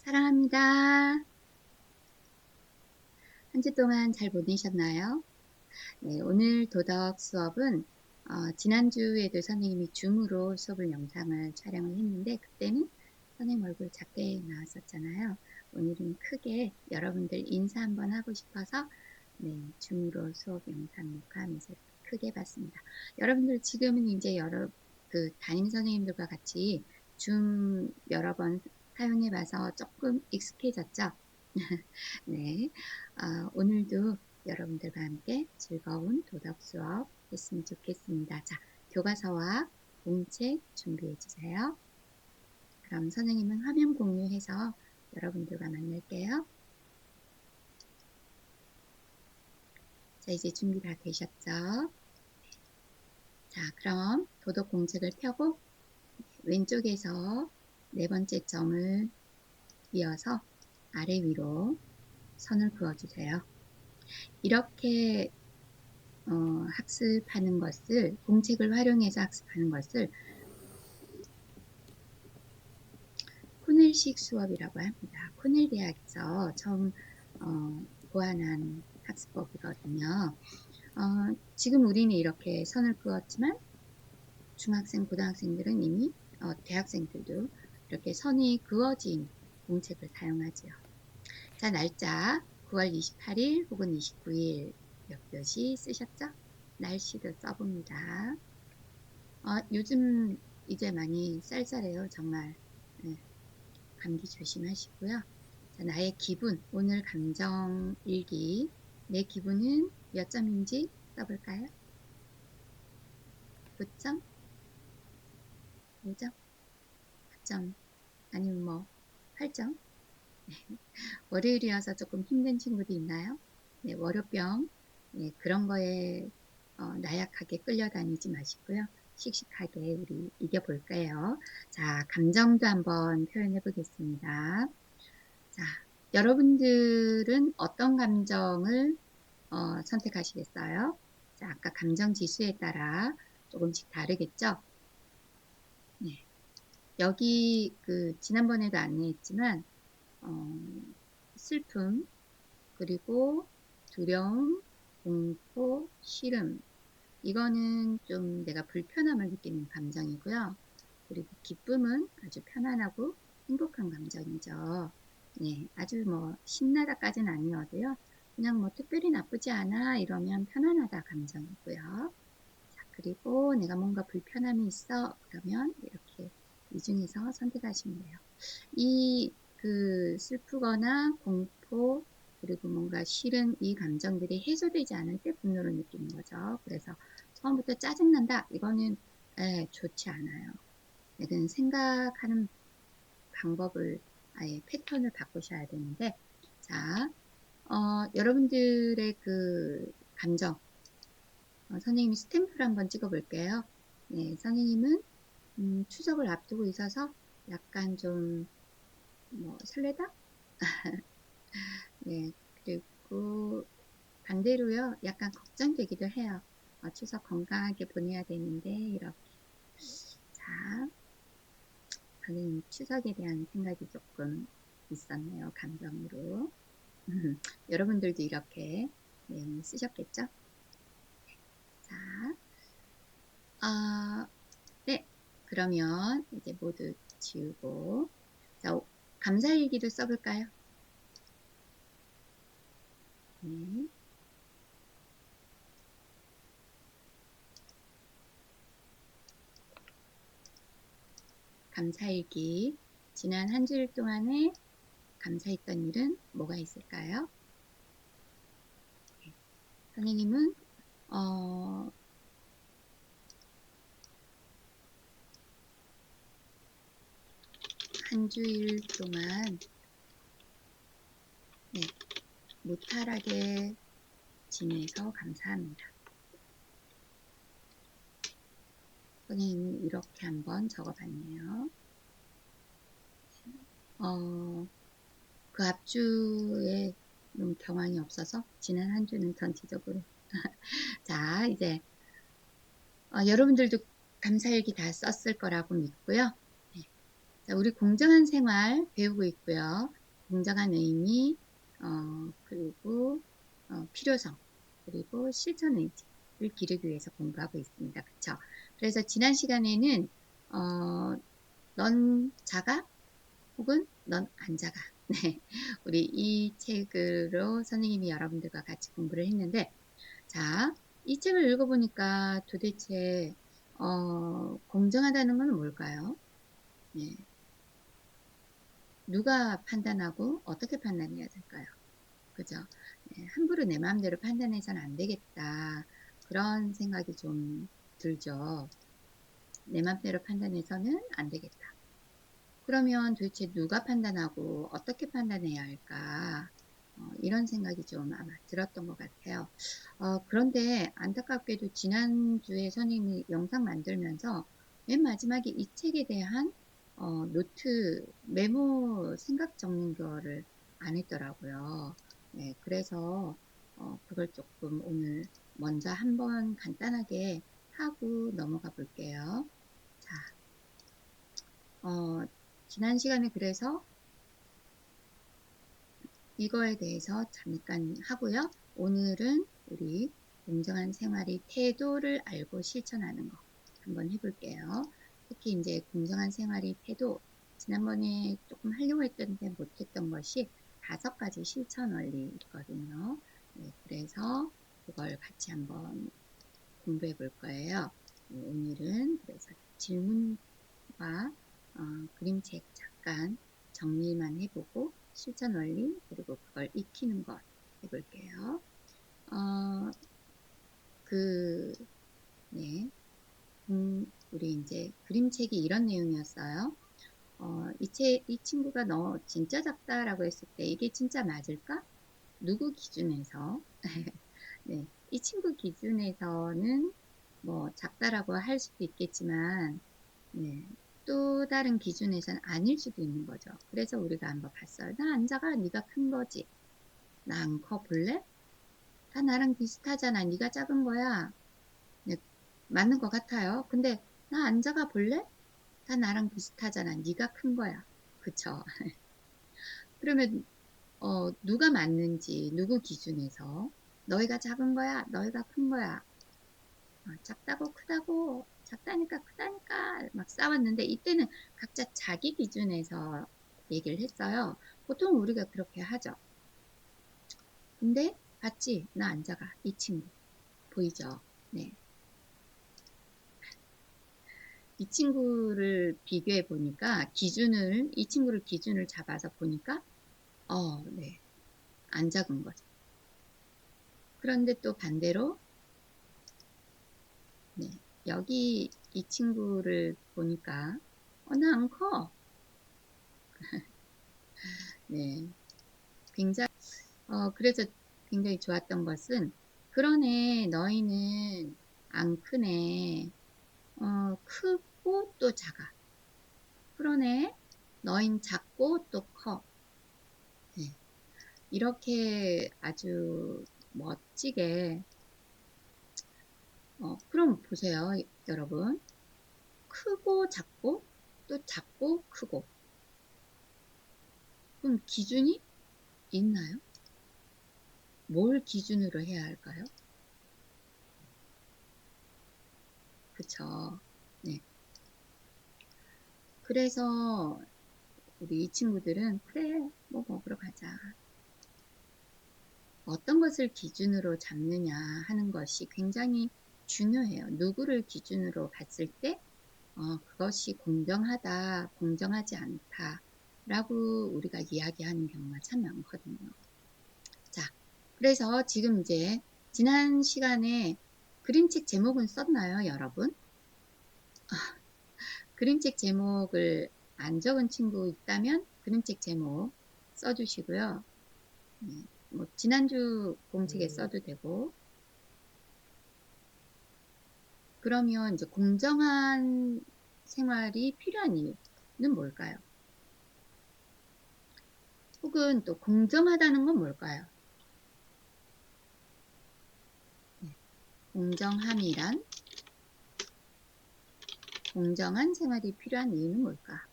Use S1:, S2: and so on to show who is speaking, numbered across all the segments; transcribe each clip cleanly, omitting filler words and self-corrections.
S1: 사랑합니다. 한 주 동안 잘 보내셨나요? 네, 오늘 도덕 수업은 지난주에도 선생님이 줌으로 수업을 영상을 촬영을 했는데 그때는 선생님 얼굴 작게 나왔었잖아요. 오늘은 크게 여러분들 인사 한번 하고 싶어서 네, 줌으로 수업 영상 녹화하면서 크게 봤습니다. 여러분들 지금은 이제 담임 선생님들과 같이 줌 여러 번 사용해 봐서 조금 익숙해졌죠? 네, 오늘도 여러분들과 함께 즐거운 도덕 수업 했으면 좋겠습니다. 자, 교과서와 공책 준비해 주세요. 그럼 선생님은 화면 공유해서 여러분들과 만날게요. 자, 이제 준비 다 되셨죠? 자, 그럼 도덕 공책을 펴고 왼쪽에서 네 번째 점을 이어서 아래 위로 선을 그어주세요. 이렇게 학습하는 것을, 공책을 활용해서 학습하는 것을 코넬식 수업이라고 합니다. 코넬 대학에서 처음 고안한 학습법이거든요. 지금 우리는 이렇게 선을 그었지만 중학생, 고등학생들은 이미 대학생들도 이렇게 선이 그어진 공책을 사용하지요. 자, 날짜 9월 28일 혹은 29일 몇 시 쓰셨죠? 날씨도 써봅니다. 요즘 이제 많이 쌀쌀해요. 정말. 네, 감기 조심하시고요. 자, 나의 기분, 오늘 감정 일기. 내 기분은 몇 점인지 써볼까요? 9점? 5점? 9점? 아니면 뭐 8점? 네. 월요일이어서 조금 힘든 친구도 있나요? 네, 월요병. 네, 그런 거에 나약하게 끌려다니지 마시고요. 씩씩하게 우리 이겨볼까요? 자, 감정도 한번 표현해 보겠습니다. 자, 여러분들은 어떤 감정을 선택하시겠어요? 자, 아까 감정 지수에 따라 조금씩 다르겠죠? 네. 여기 지난번에도 안내했지만 슬픔, 그리고 두려움, 공포, 싫음, 이거는 좀 내가 불편함을 느끼는 감정이고요. 그리고 기쁨은 아주 편안하고 행복한 감정이죠. 네, 아주 뭐 신나다까지는 아니어도요. 그냥 뭐 특별히 나쁘지 않아 이러면 편안하다 감정이고요. 자, 그리고 내가 뭔가 불편함이 있어 그러면 이렇게 이 중에서 선택하시면 돼요. 이 슬프거나 공포 그리고 뭔가 싫은 이 감정들이 해소되지 않을 때 분노를 느끼는 거죠. 그래서 처음부터 짜증난다 이거는 좋지 않아요. 이건 생각하는 방법을 아예 패턴을 바꾸셔야 되는데 자 여러분들의 감정 선생님이 스탬프를 한번 찍어 볼게요. 네, 선생님은 추석을 앞두고 있어서 약간 좀 설레다? 네, 그리고 반대로요, 약간 걱정되기도 해요. 추석 건강하게 보내야 되는데, 이렇게. 자, 선생님 추석에 대한 생각이 조금 있었네요, 감정으로. 여러분들도 이렇게 내용을 쓰셨겠죠? 자, 네, 그러면 이제 모두 지우고, 자, 감사일기도 써볼까요? 네. 감사일기. 지난 한 주일 동안에 감사했던 일은 뭐가 있을까요? 네. 선생님은 한 주일 동안 네, 무탈하게 지내서 감사합니다. 선생님은 이렇게 한번 적어봤네요. 그 앞주에 너무 경황이 없어서 지난 한 주는 전체적으로 자, 이제 여러분들도 감사일기 다 썼을 거라고 믿고요. 네. 자, 우리 공정한 생활 배우고 있고요. 공정한 의미, 그리고 필요성, 그리고 실천 의지를 기르기 위해서 공부하고 있습니다. 그쵸? 그래서 지난 시간에는 넌 작아? 혹은 넌 안 작아. 네, 우리 이 책으로 선생님이 여러분들과 같이 공부를 했는데, 자, 이 책을 읽어보니까 도대체 공정하다는 건 뭘까요? 네, 누가 판단하고 어떻게 판단해야 될까요? 그죠? 네, 함부로 내 마음대로 판단해서는 안 되겠다. 그런 생각이 좀 들죠. 내 마음대로 판단해서는 안 되겠다. 그러면 도대체 누가 판단하고 어떻게 판단해야 할까? 이런 생각이 좀 아마 들었던 것 같아요. 그런데 안타깝게도 지난주에 선생님이 영상 만들면서 맨 마지막에 이 책에 대한 노트, 메모 생각 적는 거를 안 했더라고요. 네, 그래서 그걸 조금 오늘 먼저 한번 간단하게 하고 넘어가 볼게요. 자, 지난 시간에 그래서 이거에 대해서 잠깐 하고요. 오늘은 우리 공정한 생활의 태도를 알고 실천하는 거 한번 해볼게요. 특히 이제 공정한 생활의 태도, 지난번에 조금 하려고 했던데 못했던 것이 5가지 실천 원리거든요. 네, 그래서 그걸 같이 한번 공부해 볼 거예요. 네, 오늘은 그래서 질문과 그림책 잠깐 정리만 해보고 실천 원리 그리고 그걸 익히는 것 해볼게요. 네, 우리 이제 그림책이 이런 내용이었어요. 이 친구가 너 진짜 작다라고 했을 때 이게 진짜 맞을까? 누구 기준에서? 네, 이 친구 기준에서는 뭐 작다라고 할 수도 있겠지만, 네, 또 다른 기준에서는 아닐 수도 있는 거죠. 그래서 우리가 한번 봤어요. 나 안 작아, 네가 큰 거지. 나 안 커 볼래? 다 나랑 비슷하잖아. 네가 작은 거야. 네, 맞는 것 같아요. 근데 나 안 작아 볼래? 다 나랑 비슷하잖아. 네가 큰 거야. 그쵸? 그러면 누가 맞는지 누구 기준에서 너희가 작은 거야, 너희가 큰 거야. 작다고 크다고 작다니까 크다니까 막 싸웠는데 이때는 각자 자기 기준에서 얘기를 했어요. 보통 우리가 그렇게 하죠. 근데 봤지? 나 안 작아. 이 친구 보이죠? 네. 이 친구를 비교해 보니까 이 친구를 기준을 잡아서 보니까 네. 안 작은 거죠. 그런데 또 반대로 네. 여기 이 친구를 보니까 나 안 커. 네. 굉장히 그래서 굉장히 좋았던 것은 그러네 너희는 안 크네. 크고 또 작아. 그러네 너희는 작고 또 커. 네. 이렇게 아주 멋지게 그럼 보세요 여러분. 크고 작고 또 작고 크고 그럼 기준이 있나요? 뭘 기준으로 해야 할까요? 그쵸? 네. 그래서 우리 이 친구들은 그래 뭐 먹으러 가자. 어떤 것을 기준으로 잡느냐 하는 것이 굉장히 중요해요. 누구를 기준으로 봤을 때 그것이 공정하다, 공정하지 않다 라고 우리가 이야기하는 경우가 참 많거든요. 자, 그래서 지금 이제 지난 시간에 그림책 제목은 썼나요, 여러분? 그림책 제목을 안 적은 친구 있다면 그림책 제목 써주시고요. 뭐 지난주 공책에 써도 되고 그러면 이제 공정한 생활이 필요한 이유는 뭘까요? 혹은 또 공정하다는 건 뭘까요? 네. 공정함이란 공정한 생활이 필요한 이유는 뭘까?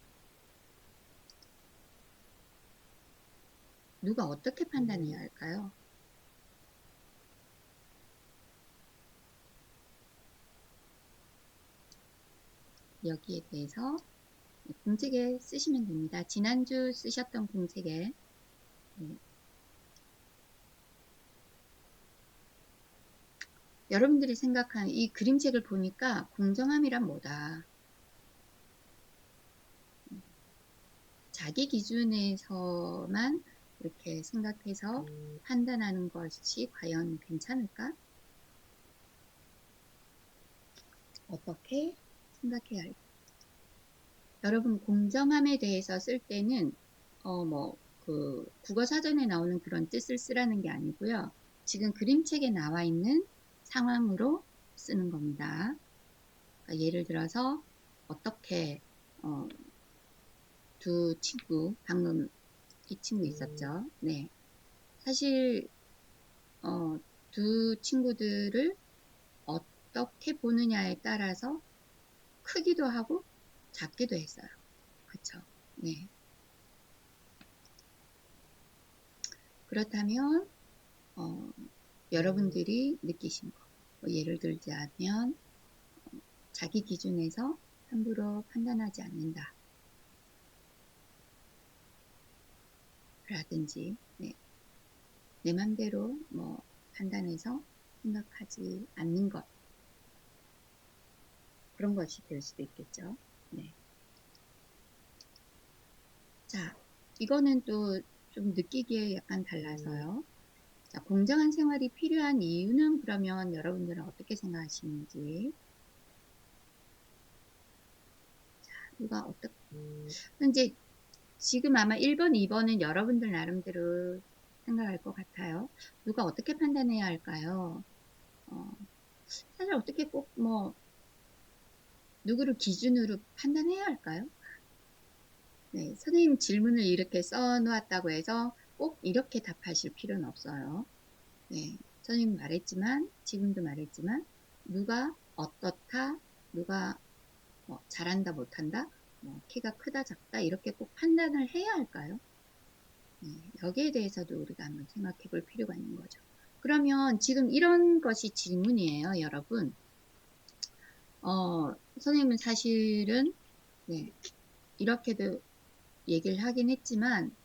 S1: 누가 어떻게 판단해야 할까요? 여기에 대해서 공책에 쓰시면 됩니다. 지난주 쓰셨던 공책에 여러분들이 생각한 이 그림책을 보니까 공정함이란 뭐다. 자기 기준에서만 이렇게 생각해서 판단하는 것이 과연 괜찮을까? 어떻게 생각해야 할까? 여러분, 공정함에 대해서 쓸 때는 국어사전에 나오는 그런 뜻을 쓰라는 게 아니고요. 지금 그림책에 나와 있는 상황으로 쓰는 겁니다. 그러니까 예를 들어서 어떻게 두 친구, 방금 이 친구 있었죠. 네, 사실 두 친구들을 어떻게 보느냐에 따라서 크기도 하고 작기도 했어요. 그쵸? 네. 그렇다면 여러분들이 느끼신 거, 예를 들자면 자기 기준에서 함부로 판단하지 않는다 라든지 내 맘대로 판단해서 생각하지 않는 것, 그런 것이 될 수도 있겠죠. 네. 자, 이거는 또 좀 느끼기에 약간 달라서요. 자, 공정한 생활이 필요한 이유는 그러면 여러분들은 어떻게 생각하시는지. 자, 누가 어떻게, 이제 지금 아마 1번, 2번은 여러분들 나름대로 생각할 것 같아요. 누가 어떻게 판단해야 할까요? 사실 어떻게 꼭 누구를 기준으로 판단해야 할까요? 네, 선생님 질문을 이렇게 써놓았다고 해서 꼭 이렇게 답하실 필요는 없어요. 네, 선생님 말했지만, 지금도 말했지만, 누가 어떻다, 누가 잘한다, 못한다, 키가 크다, 작다, 이렇게 꼭 판단을 해야 할까요? 네, 여기에 대해서도 우리가 한번 생각해 볼 필요가 있는 거죠. 그러면 지금 이런 것이 질문이에요, 여러분. 선생님은 사실은, 네, 이렇게도 얘기를 하긴 했지만,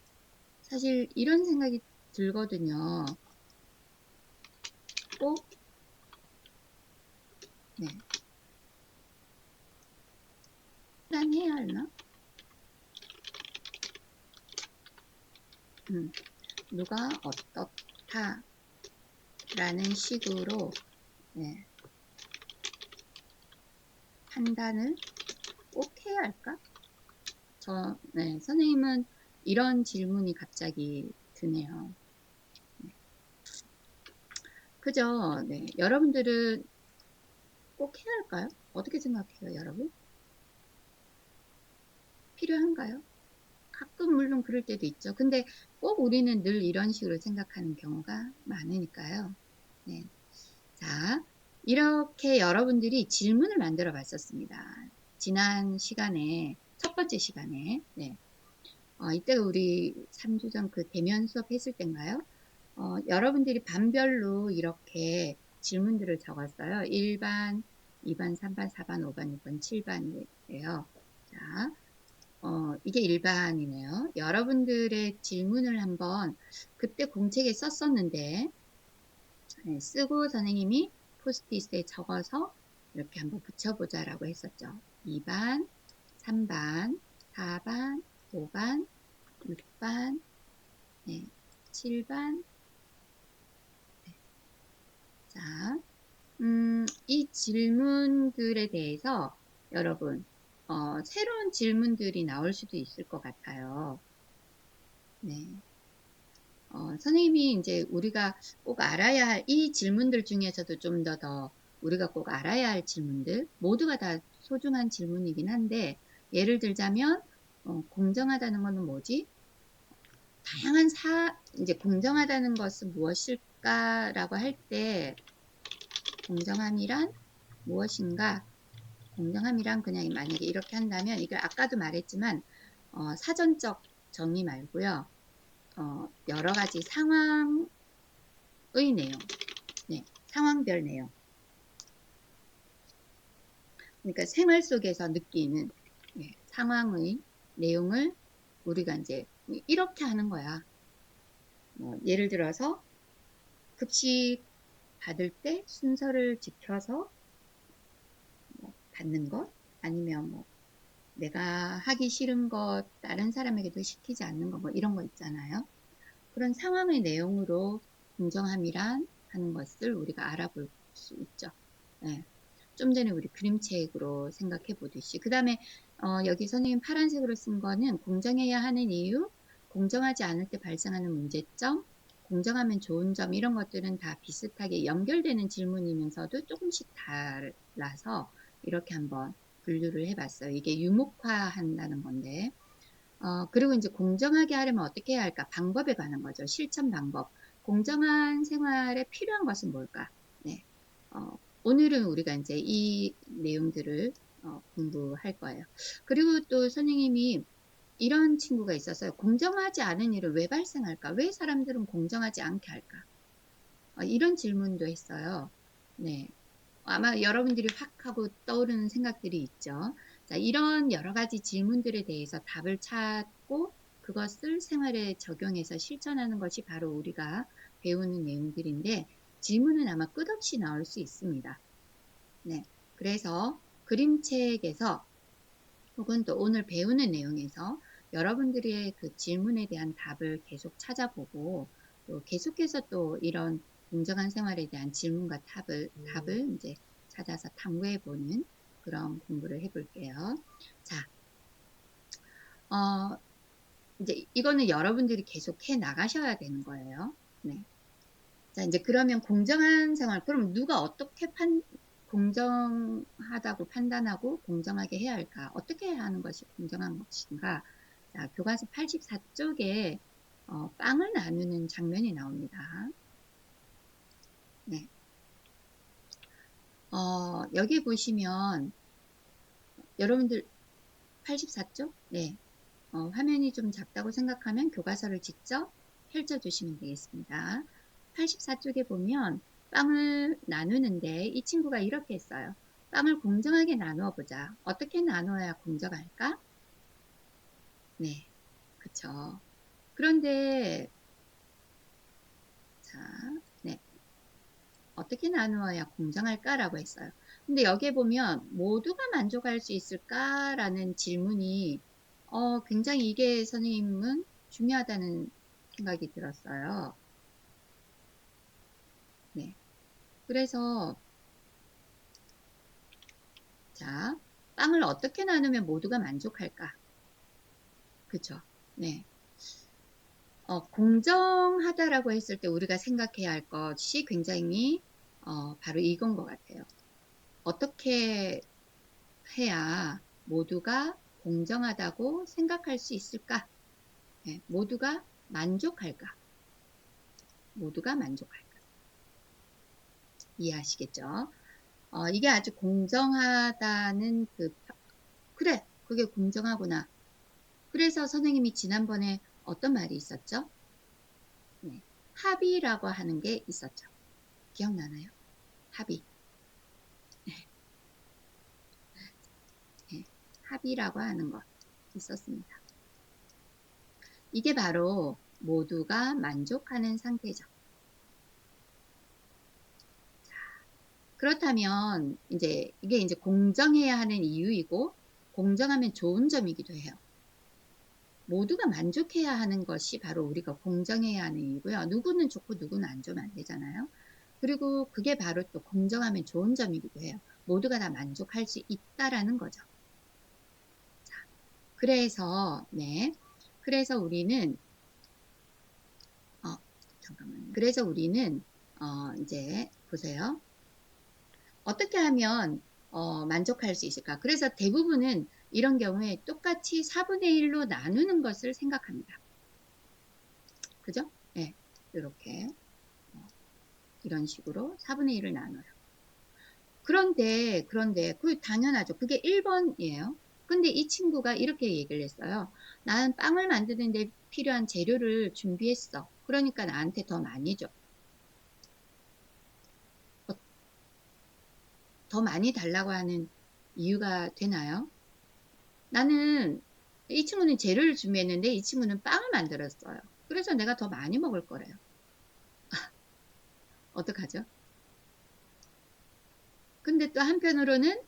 S1: 사실 이런 생각이 들거든요. 꼭, 네, 판단해야 하나? 누가 어떻다 라는 식으로 네, 판단을 꼭 해야 할까? 선생님은 이런 질문이 갑자기 드네요. 네. 그죠? 네, 여러분들은 꼭 해야 할까요? 어떻게 생각해요, 여러분? 필요한가요? 가끔 물론 그럴 때도 있죠. 근데 꼭 우리는 늘 이런 식으로 생각하는 경우가 많으니까요. 네. 자, 이렇게 여러분들이 질문을 만들어 봤었습니다. 지난 시간에, 첫 번째 시간에, 네. 이때가 우리 3주 전 그 대면 수업 했을 때인가요? 여러분들이 반별로 이렇게 질문들을 적었어요. 1반, 2반, 3반, 4반, 5반, 6반, 7반이에요. 자, 이게 1반이네요. 여러분들의 질문을 한번 그때 공책에 썼었는데 네, 쓰고 선생님이 포스트잇에 적어서 이렇게 한번 붙여보자라고 했었죠. 2반, 3반, 4반, 5반, 6반, 네, 7반. 네. 자, 이 질문들에 대해서 여러분 새로운 질문들이 나올 수도 있을 것 같아요. 네. 선생님이 이제 우리가 꼭 알아야 할 이 질문들 중에서도 좀 더 우리가 꼭 알아야 할 질문들, 모두가 다 소중한 질문이긴 한데, 예를 들자면, 공정하다는 것은 뭐지? 다양한 이제 공정하다는 것은 무엇일까라고 할 때, 공정함이란 무엇인가? 공정함이란 그냥 만약에 이렇게 한다면, 이걸 아까도 말했지만, 사전적 정의 말고요. 여러 가지 상황의 내용, 네, 상황별 내용. 그러니까 생활 속에서 느끼는 상황의 내용을 우리가 이제 이렇게 하는 거야. 예를 들어서 급식 받을 때 순서를 지켜서 받는 것, 아니면 내가 하기 싫은 것 다른 사람에게도 시키지 않는 것, 이런 거 있잖아요. 그런 상황의 내용으로 공정함이란 하는 것을 우리가 알아볼 수 있죠. 네. 좀 전에 우리 그림책으로 생각해 보듯이. 그 다음에 여기 선생님 파란색으로 쓴 거는 공정해야 하는 이유, 공정하지 않을 때 발생하는 문제점, 공정하면 좋은 점, 이런 것들은 다 비슷하게 연결되는 질문이면서도 조금씩 달라서 이렇게 한번 분류를 해봤어요. 이게 유목화한다는 건데, 그리고 이제 공정하게 하려면 어떻게 해야 할까? 방법에 관한 거죠. 실천 방법. 공정한 생활에 필요한 것은 뭘까? 네. 오늘은 우리가 이제 이 내용들을 공부할 거예요. 그리고 또 선생님이 이런 친구가 있었어요. 공정하지 않은 일은 왜 발생할까? 왜 사람들은 공정하지 않게 할까? 이런 질문도 했어요. 네. 아마 여러분들이 확 하고 떠오르는 생각들이 있죠. 자, 이런 여러 가지 질문들에 대해서 답을 찾고 그것을 생활에 적용해서 실천하는 것이 바로 우리가 배우는 내용들인데, 질문은 아마 끝없이 나올 수 있습니다. 네. 그래서 그림책에서 혹은 또 오늘 배우는 내용에서 여러분들의 그 질문에 대한 답을 계속 찾아보고, 또 계속해서 또 이런 공정한 생활에 대한 질문과 답을 이제 찾아서 탐구해보는 그런 공부를 해볼게요. 자, 이제 이거는 여러분들이 계속 해 나가셔야 되는 거예요. 네. 자, 이제 그러면 공정한 생활, 그럼 누가 어떻게 공정하다고 판단하고 공정하게 해야 할까? 어떻게 해야 하는 것이 공정한 것인가? 자, 교과서 84쪽에 빵을 나누는 장면이 나옵니다. 네. 여기 보시면 여러분들 84쪽? 네. 화면이 좀 작다고 생각하면 교과서를 직접 펼쳐주시면 되겠습니다. 84쪽에 보면 빵을 나누는데 이 친구가 이렇게 했어요. 빵을 공정하게 나누어 보자. 어떻게 나누어야 공정할까? 네, 그쵸. 그런데 자, 네, 어떻게 나누어야 공정할까라고 했어요. 근데 여기에 보면 모두가 만족할 수 있을까라는 질문이 굉장히 이게 선생님은 중요하다는 생각이 들었어요. 네. 그래서 자, 빵을 어떻게 나누면 모두가 만족할까? 그쵸? 네. 공정하다라고 했을 때 우리가 생각해야 할 것이 굉장히 바로 이건 것 같아요. 어떻게 해야 모두가 공정하다고 생각할 수 있을까? 네, 모두가 만족할까? 모두가 만족할까? 이해하시겠죠? 이게 아주 공정하다는 그래, 그게 공정하구나. 그래서 선생님이 지난번에 어떤 말이 있었죠? 네, 합의라고 하는 게 있었죠. 기억나나요? 합의. 네, 합의라고 하는 것 있었습니다. 이게 바로 모두가 만족하는 상태죠. 자, 그렇다면 이제 이게 이제 공정해야 하는 이유이고 공정하면 좋은 점이기도 해요. 모두가 만족해야 하는 것이 바로 우리가 공정해야 하는 이유고요. 누구는 좋고 누구는 안 좋으면 안 되잖아요. 그리고 그게 바로 또 공정하면 좋은 점이기도 해요. 모두가 다 만족할 수 있다라는 거죠. 자, 그래서 네, 그래서 우리는 잠깐만요. 그래서 우리는 이제 보세요. 어떻게 하면 만족할 수 있을까? 그래서 대부분은 이런 경우에 똑같이 4분의 1로 나누는 것을 생각합니다. 그죠? 네, 이렇게 이런 식으로 4분의 1을 나눠요. 그런데 그 당연하죠. 그게 1번이에요. 근데 이 친구가 이렇게 얘기를 했어요. 나는 빵을 만드는데 필요한 재료를 준비했어. 그러니까 나한테 더 많이 줘. 더 많이 달라고 하는 이유가 되나요? 나는 이 친구는 재료를 준비했는데 이 친구는 빵을 만들었어요. 그래서 내가 더 많이 먹을 거래요. 어떡하죠? 근데 또 한편으로는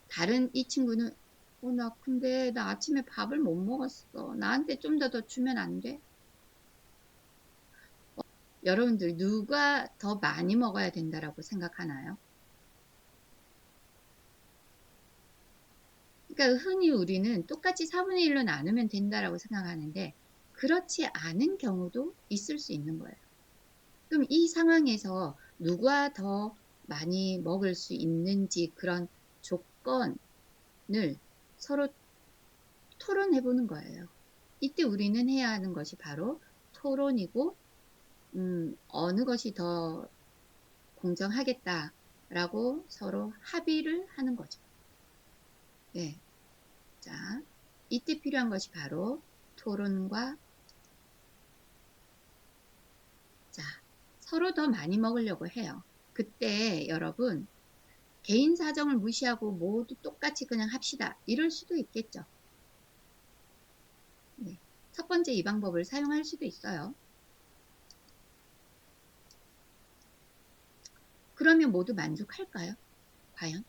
S1: 다른 이 친구는 나 근데 나 아침에 밥을 못 먹었어. 나한테 좀 더 주면 안 돼? 여러분들 누가 더 많이 먹어야 된다라고 생각하나요? 그러니까 흔히 우리는 똑같이 4분의 1로 나누면 된다라고 생각하는데 그렇지 않은 경우도 있을 수 있는 거예요. 그럼 이 상황에서 누가 더 많이 먹을 수 있는지 그런 조건을 서로 토론해 보는 거예요. 이때 우리는 해야 하는 것이 바로 토론이고 어느 것이 더 공정하겠다라고 서로 합의를 하는 거죠. 네. 자, 이때 필요한 것이 바로 토론과 자, 서로 더 많이 먹으려고 해요. 그때 여러분 개인 사정을 무시하고 모두 똑같이 그냥 합시다. 이럴 수도 있겠죠. 네. 첫 번째 이 방법을 사용할 수도 있어요. 그러면 모두 만족할까요? 과연?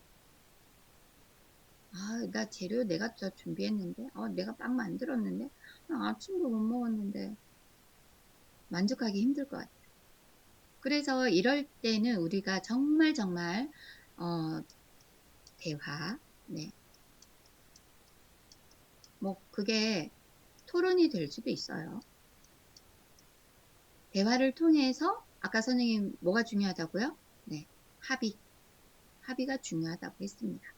S1: 나 재료 내가 저 준비했는데, 내가 빵 만들었는데, 아침도 못 먹었는데, 만족하기 힘들 것 같아요. 그래서 이럴 때는 우리가 정말, 대화, 네. 뭐, 그게 토론이 될 수도 있어요. 대화를 통해서, 아까 선생님 뭐가 중요하다고요? 네. 합의가 중요하다고 했습니다.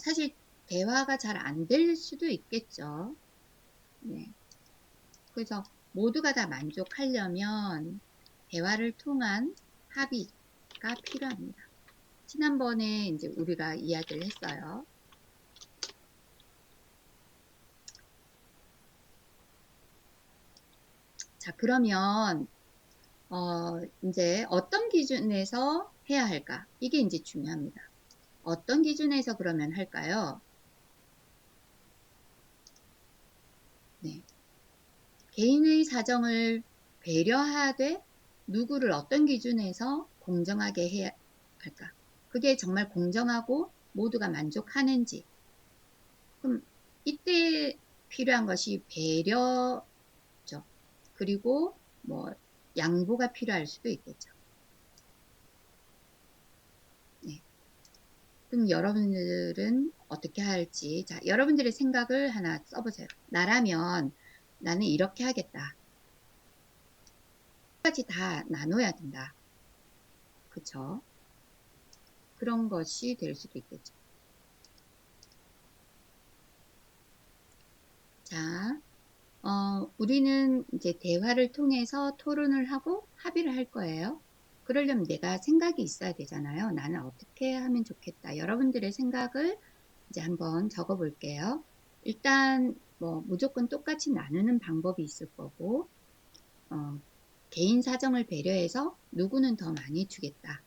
S1: 사실 대화가 잘 안 될 수도 있겠죠. 네. 그래서 모두가 다 만족하려면 대화를 통한 합의가 필요합니다. 지난번에 이제 우리가 이야기를 했어요. 자, 그러면 이제 어떤 기준에서 해야 할까? 이게 이제 중요합니다. 어떤 기준에서 그러면 할까요? 네. 개인의 사정을 배려하되 누구를 어떤 기준에서 공정하게 해야 할까? 그게 정말 공정하고 모두가 만족하는지. 그럼 이때 필요한 것이 배려죠. 그리고 뭐 양보가 필요할 수도 있겠죠. 네. 그럼 여러분들은 어떻게 할지, 자, 여러분들의 생각을 하나 써보세요. 나라면 나는 이렇게 하겠다. 까지 다 나눠야 된다. 그쵸? 그런 것이 될 수도 있겠죠. 자, 우리는 이제 대화를 통해서 토론을 하고 합의를 할 거예요. 그러려면 내가 생각이 있어야 되잖아요. 나는 어떻게 하면 좋겠다. 여러분들의 생각을 이제 한번 적어 볼게요. 일단 뭐 무조건 똑같이 나누는 방법이 있을 거고 개인 사정을 배려해서 누구는 더 많이 주겠다.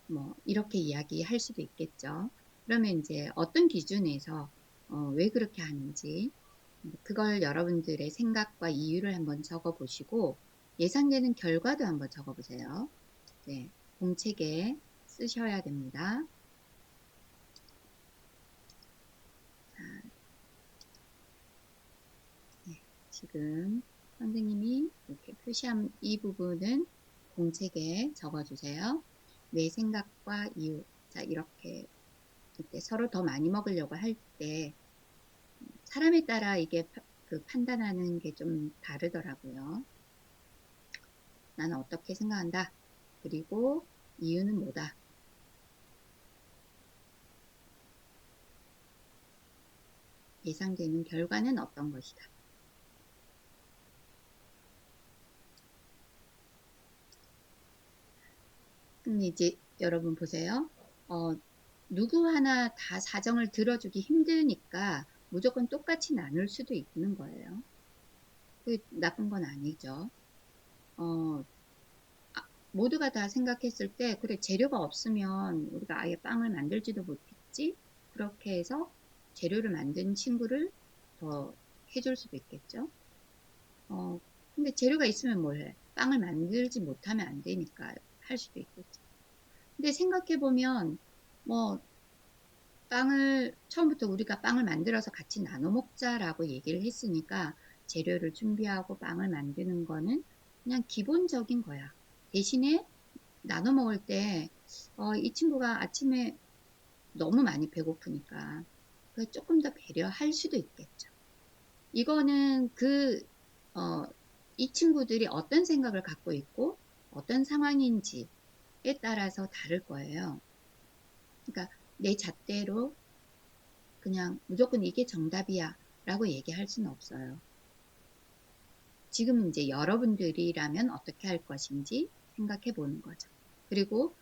S1: 뭐 이렇게 이야기할 수도 있겠죠. 그러면 이제 어떤 기준에서 왜 그렇게 하는지 그걸 여러분들의 생각과 이유를 한번 적어 보시고 예상되는 결과도 한번 적어 보세요. 네, 공책에 쓰셔야 됩니다. 자, 네, 지금 선생님이 이렇게 표시한 이 부분은 공책에 적어 주세요. 내 생각과 이유. 자, 이렇게 서로 더 많이 먹으려고 할 때 사람에 따라 이게 그 판단하는 게 좀 다르더라고요. 나는 어떻게 생각한다. 그리고 이유는 뭐다. 예상되는 결과는 어떤 것이다. 근데 이제 여러분 보세요. 누구 하나 다 사정을 들어주기 힘드니까 무조건 똑같이 나눌 수도 있는 거예요. 그 나쁜 건 아니죠. 어, 모두가 다 생각했을 때 그래 재료가 없으면 우리가 아예 빵을 만들지도 못했지. 그렇게 해서 재료를 만든 친구를 더 해줄 수도 있겠죠. 근데 재료가 있으면 뭘 해? 빵을 만들지 못하면 안 되니까 할 수도 있겠죠. 근데 생각해보면 뭐 처음부터 우리가 빵을 만들어서 같이 나눠 먹자라고 얘기를 했으니까 재료를 준비하고 빵을 만드는 거는 그냥 기본적인 거야. 대신에 나눠 먹을 때, 이 친구가 아침에 너무 많이 배고프니까 조금 더 배려할 수도 있겠죠. 이거는 이 친구들이 어떤 생각을 갖고 있고 어떤 상황인지에 따라서 다를 거예요. 그러니까 내 잣대로 그냥 무조건 이게 정답이야 라고 얘기할 수는 없어요. 지금 이제 여러분들이라면 어떻게 할 것인지 생각해 보는 거죠. 그리고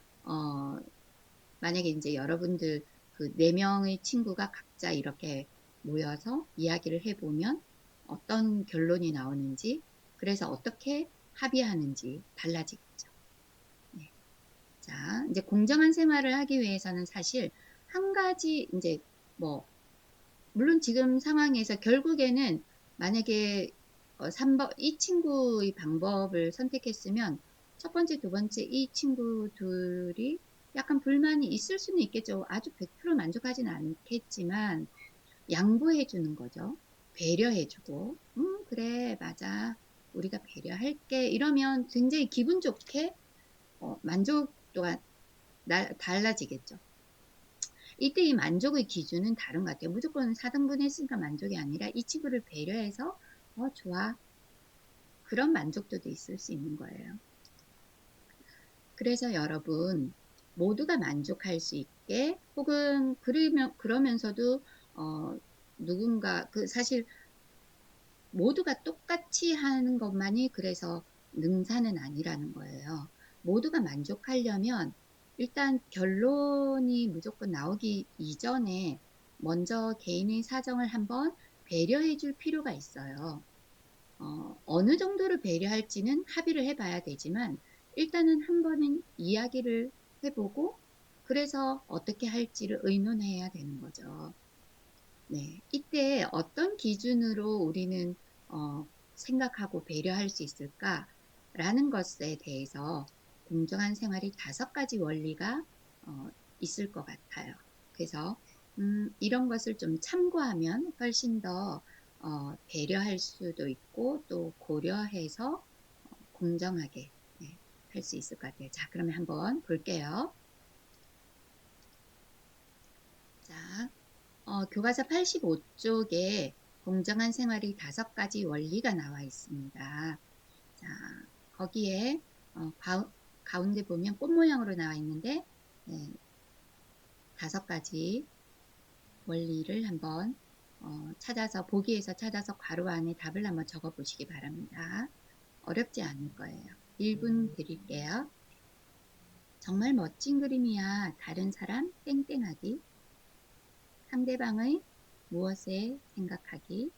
S1: 만약에 이제 여러분들 그 4명의 친구가 각자 이렇게 모여서 이야기를 해보면 어떤 결론이 나오는지, 그래서 어떻게 합의하는지 달라지겠죠. 네. 자, 이제 공정한 생활을 하기 위해서는 사실 한 가지 이제 뭐 물론 지금 상황에서 결국에는 만약에 3번 이 친구의 방법을 선택했으면 첫 번째, 두 번째 이 친구들이 약간 불만이 있을 수는 있겠죠. 아주 100% 만족하지는 않겠지만 양보해 주는 거죠. 배려해 주고 그래 맞아 우리가 배려할게 이러면 굉장히 기분 좋게 만족도가 달라지겠죠. 이때 이 만족의 기준은 다른 것 같아요. 무조건 4등분 했으니까 만족이 아니라 이 친구를 배려해서 좋아 그런 만족도도 있을 수 있는 거예요. 그래서 여러분 모두가 만족할 수 있게 혹은 그러면서도 누군가 사실 모두가 똑같이 하는 것만이 그래서 능사는 아니라는 거예요. 모두가 만족하려면 일단 결론이 무조건 나오기 이전에 먼저 개인의 사정을 한번 배려해 줄 필요가 있어요. 어느 정도를 배려할지는 합의를 해봐야 되지만 일단은 한 번은 이야기를 해보고 그래서 어떻게 할지를 의논해야 되는 거죠. 네, 이때 어떤 기준으로 우리는 생각하고 배려할 수 있을까라는 것에 대해서 공정한 생활이 5가지 원리가 있을 것 같아요. 그래서 이런 것을 좀 참고하면 훨씬 더 배려할 수도 있고 또 고려해서 공정하게 네, 할 수 있을 것 같아요. 자, 그러면 한번 볼게요. 자, 교과서 85쪽에 공정한 생활의 5가지 원리가 나와 있습니다. 자, 거기에 가운데 보면 꽃 모양으로 나와 있는데 네, 5가지 원리를 한번 찾아서 보기에서 찾아서 괄호 안에 답을 한번 적어 보시기 바랍니다. 어렵지 않을 거예요. 1분 드릴게요. 정말 멋진 그림이야. 다른 사람 땡땡하기. 상대방의 무엇에 생각하기.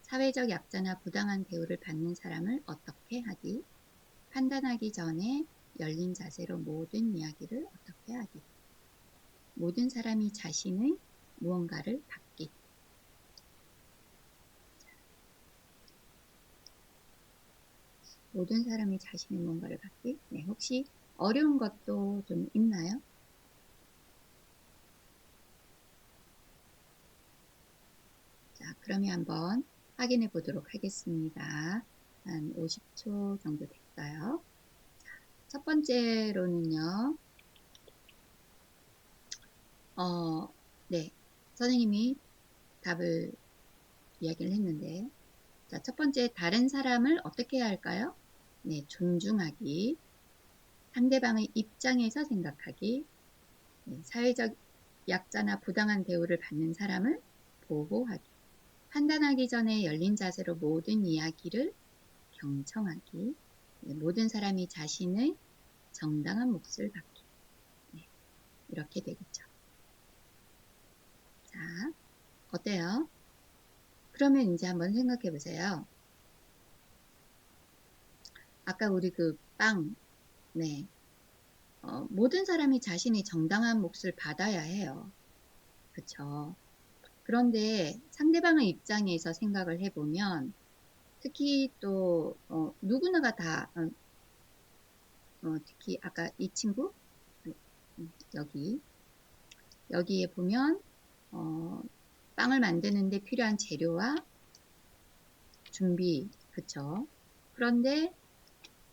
S1: 사회적 약자나 부당한 대우를 받는 사람을 어떻게 하기. 판단하기 전에 열린 자세로 모든 이야기를 어떻게 하기. 모든 사람이 자신의 무언가를 갖기. 모든 사람이 자신의 무언가를 갖기. 네, 혹시 어려운 것도 좀 있나요? 자, 그러면 한번 확인해 보도록 하겠습니다. 한 50초 정도 됐어요. 자, 첫 번째로는요, 네, 선생님이 답을 이야기를 했는데, 자, 첫 번째, 다른 사람을 어떻게 해야 할까요? 네, 존중하기, 상대방의 입장에서 생각하기, 네, 사회적 약자나 부당한 대우를 받는 사람을 보호하기, 판단하기 전에 열린 자세로 모든 이야기를 경청하기, 네, 모든 사람이 자신의 정당한 몫을 받기. 네, 이렇게 되겠죠. 자, 어때요? 그러면 이제 한번 생각해 보세요. 아까 우리 그 빵, 네. 모든 사람이 자신의 정당한 몫을 받아야 해요. 그쵸? 그런데 상대방의 입장에서 생각을 해보면, 특히 또, 누구나가 다, 특히 아까 이 친구, 여기에 보면, 빵을 만드는데 필요한 재료와 준비, 그쵸? 그런데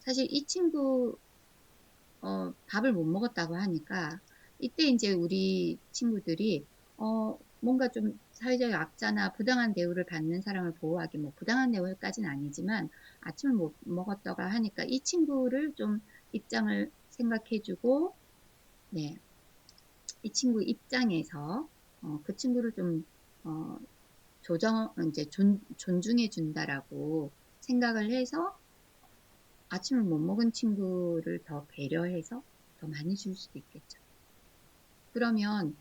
S1: 사실 이 친구, 밥을 못 먹었다고 하니까, 이때 이제 우리 친구들이, 뭔가 좀 사회적 약자나 부당한 대우를 받는 사람을 보호하기, 뭐 부당한 대우까지는 아니지만 아침을 못 먹었다고 하니까 이 친구를 좀 입장을 생각해주고, 네, 이 친구 입장에서 그 친구를 좀 이제 존중해 준다라고 생각을 해서 아침을 못 먹은 친구를 더 배려해서 더 많이 줄 수도 있겠죠. 그러면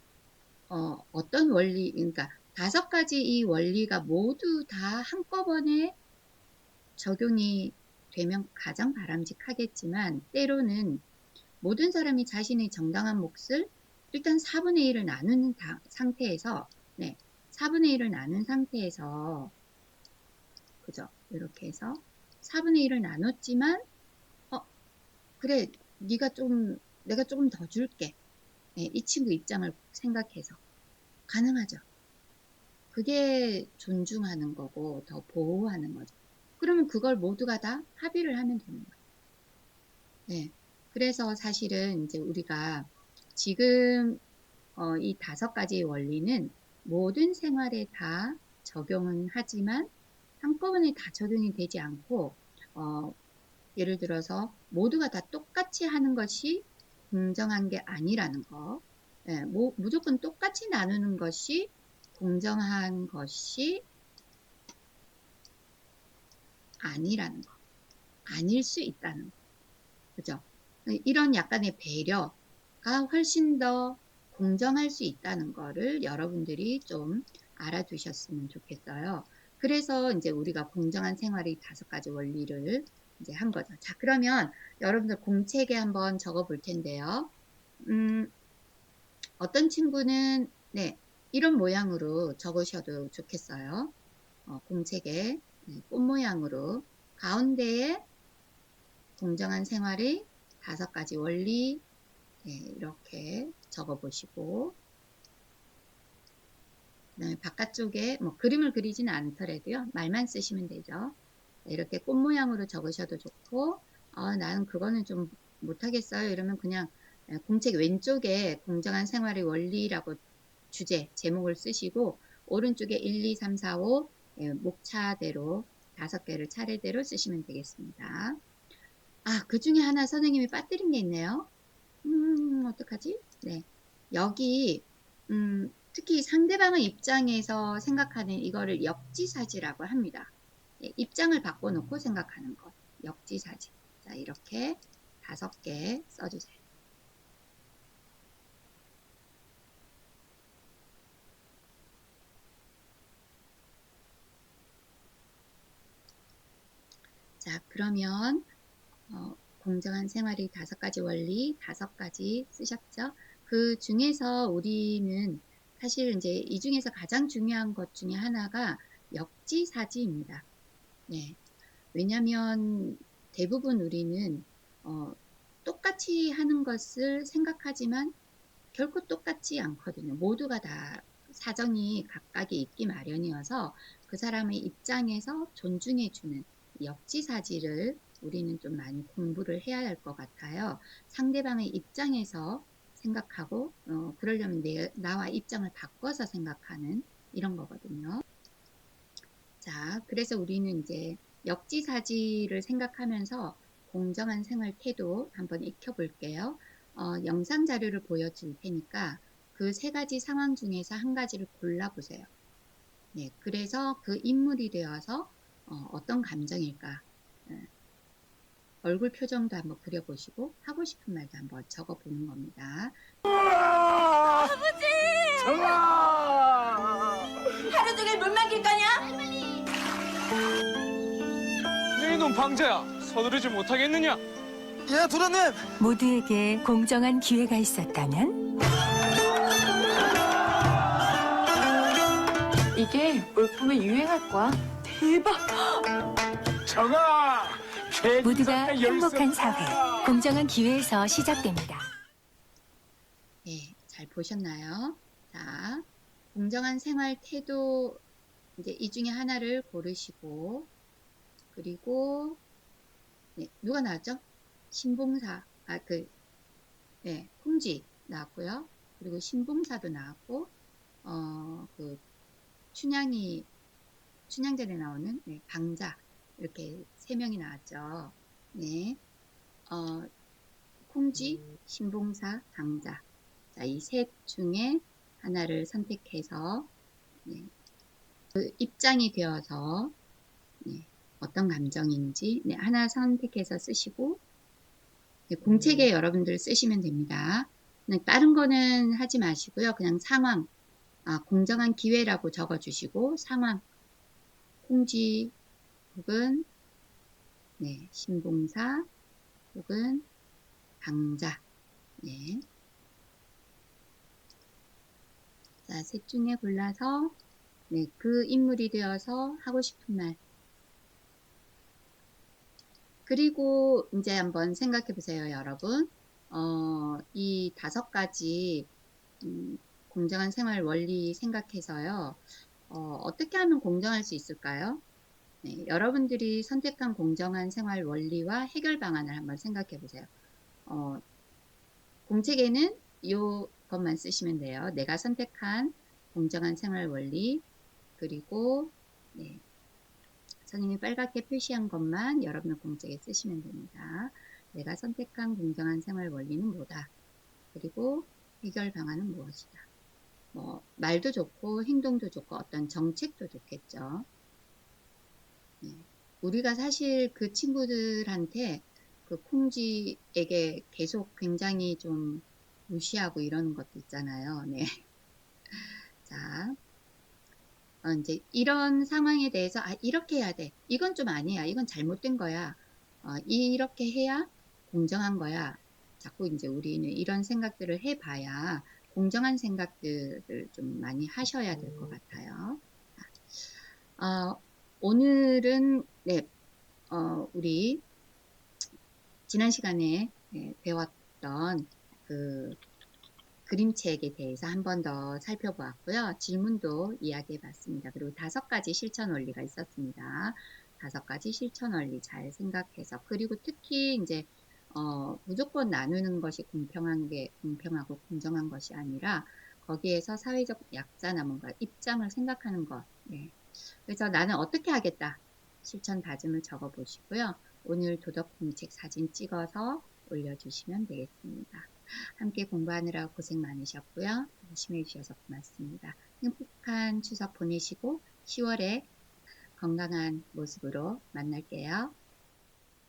S1: 어떤 원리, 그러니까 5가지 이 원리가 모두 다 한꺼번에 적용이 되면 가장 바람직하겠지만, 때로는 모든 사람이 자신의 정당한 몫을 일단 4분의 1을 나누는 상태에서, 네, 4분의 1을 나눈 상태에서, 그죠? 이렇게 해서 4분의 1을 나눴지만, 그래, 내가 조금 더 줄게. 네, 이 친구 입장을 생각해서 가능하죠. 그게 존중하는 거고 더 보호하는 거죠. 그러면 그걸 모두가 다 합의를 하면 되는 거예요. 네. 그래서 사실은 이제 우리가 지금 이 5가지의 원리는 모든 생활에 다 적용은 하지만 한꺼번에 다 적용이 되지 않고, 예를 들어서 모두가 다 똑같이 하는 것이 공정한 게 아니라는 거. 예, 무조건 똑같이 나누는 것이 공정한 것이 아니라는 거. 아닐 수 있다는 거. 그죠? 이런 약간의 배려가 훨씬 더 공정할 수 있다는 거를 여러분들이 좀 알아두셨으면 좋겠어요. 그래서 이제 우리가 공정한 생활의 5가지 원리를 이제 한 거죠. 자, 그러면 여러분들 공책에 한번 적어 볼 텐데요. 어떤 친구는, 네, 이런 모양으로 적으셔도 좋겠어요. 공책에 꽃 모양으로 가운데에 공정한 생활의 5가지 원리, 네, 이렇게 적어 보시고, 그다음에 바깥쪽에 뭐 그림을 그리지는 않더라도요, 말만 쓰시면 되죠. 이렇게 꽃 모양으로 적으셔도 좋고, 나는 그거는 좀 못하겠어요. 이러면 그냥 공책 왼쪽에 공정한 생활의 원리라고 제목을 쓰시고, 오른쪽에 1, 2, 3, 4, 5 목차대로 5개를 차례대로 쓰시면 되겠습니다. 그 중에 하나 선생님이 빠뜨린 게 있네요. 어떡하지? 네. 여기, 특히 상대방의 입장에서 생각하는 이거를 역지사지라고 합니다. 예, 입장을 바꿔놓고 생각하는 것. 역지사지. 자, 이렇게 5개 써주세요. 자, 그러면, 공정한 생활의 5가지 원리, 5가지 쓰셨죠? 그 중에서 우리는 사실 이제 이 중에서 가장 중요한 것 중에 하나가 역지사지입니다. 네. 왜냐면 대부분 우리는 똑같이 하는 것을 생각하지만 결코 똑같지 않거든요. 모두가 다 사정이 각각이 있기 마련이어서 그 사람의 입장에서 존중해주는 역지사지를 우리는 좀 많이 공부를 해야 할 것 같아요. 상대방의 입장에서 생각하고 그러려면 나와 입장을 바꿔서 생각하는 이런 거거든요. 자, 그래서 우리는 이제 역지사지를 생각하면서 공정한 생활 태도 한번 익혀볼게요. 영상 자료를 보여줄 테니까 그 3가지 상황 중에서 한 가지를 골라보세요. 네, 그래서 그 인물이 되어서 어떤 감정일까? 얼굴 표정도 한번 그려보시고 하고 싶은 말도 한번 적어보는 겁니다.
S2: 아버지! 정아!
S3: 하루 종일 물 만길 거냐?
S2: 네 놈 방자야, 서두르지 못하겠느냐?
S4: 예, 도련님.
S5: 모두에게 공정한 기회가 있었다면
S3: 이게 올봄에 유행할 거야. 대박!
S2: 정아!
S5: 모두가 행복한 사회, 공정한 기회에서 시작됩니다.
S1: 네, 잘 보셨나요? 자, 공정한 생활 태도, 이제 이 중에 하나를 고르시고, 그리고, 네, 누가 나왔죠? 신봉사, 네, 콩쥐 나왔고요. 그리고 신봉사도 나왔고, 춘향전에 나오는, 네, 방자, 이렇게 3명이 나왔죠. 네, 콩쥐, 신봉사, 방자. 자, 이 셋 중에 하나를 선택해서, 네, 그 입장이 되어서, 네, 어떤 감정인지, 네, 하나 선택해서 쓰시고, 네, 공책에 여러분들 쓰시면 됩니다. 그냥 다른 거는 하지 마시고요. 그냥 상황, 공정한 기회라고 적어주시고, 상황, 콩쥐, 혹은, 네, 신봉사, 혹은 방자, 네. 자, 셋 중에 골라서, 네, 그 인물이 되어서 하고 싶은 말. 그리고 이제 한번 생각해 보세요, 여러분. 이 5가지, 공정한 생활 원리 생각해서요. 어떻게 하면 공정할 수 있을까요? 네, 여러분들이 선택한 공정한 생활 원리와 해결 방안을 한번 생각해 보세요. 공책에는 이것만 쓰시면 돼요. 내가 선택한 공정한 생활 원리, 그리고 네, 선생님이 빨갛게 표시한 것만 여러분의 공책에 쓰시면 됩니다. 내가 선택한 공정한 생활 원리는 뭐다. 그리고 해결 방안은 무엇이다. 말도 좋고 행동도 좋고 어떤 정책도 좋겠죠. 네. 우리가 사실 그 친구들한테 그 콩쥐에게 계속 굉장히 좀 무시하고 이러는 것도 있잖아요. 네. 자, 이제 이런 상황에 대해서 이렇게 해야 돼. 이건 좀 아니야. 이건 잘못된 거야. 이렇게 해야 공정한 거야. 자꾸 이제 우리는 이런 생각들을 해봐야 공정한 생각들을 좀 많이 하셔야 될 것 같아요. 오늘은 네, 우리 지난 시간에 배웠던 그 그림책에 대해서 한 번 더 살펴보았고요. 질문도 이야기해 봤습니다. 그리고 5가지 실천 원리가 있었습니다. 5가지 실천 원리 잘 생각해서, 그리고 특히 이제 무조건 나누는 것이 공평하고 공정한 것이 아니라 거기에서 사회적 약자 남은과 입장을 생각하는 것. 네. 그래서 나는 어떻게 하겠다. 실천 다짐을 적어 보시고요. 오늘 도덕 공책 사진 찍어서 올려주시면 되겠습니다. 함께 공부하느라 고생 많으셨고요. 열심히 해주셔서 고맙습니다. 행복한 추석 보내시고 10월에 건강한 모습으로 만날게요.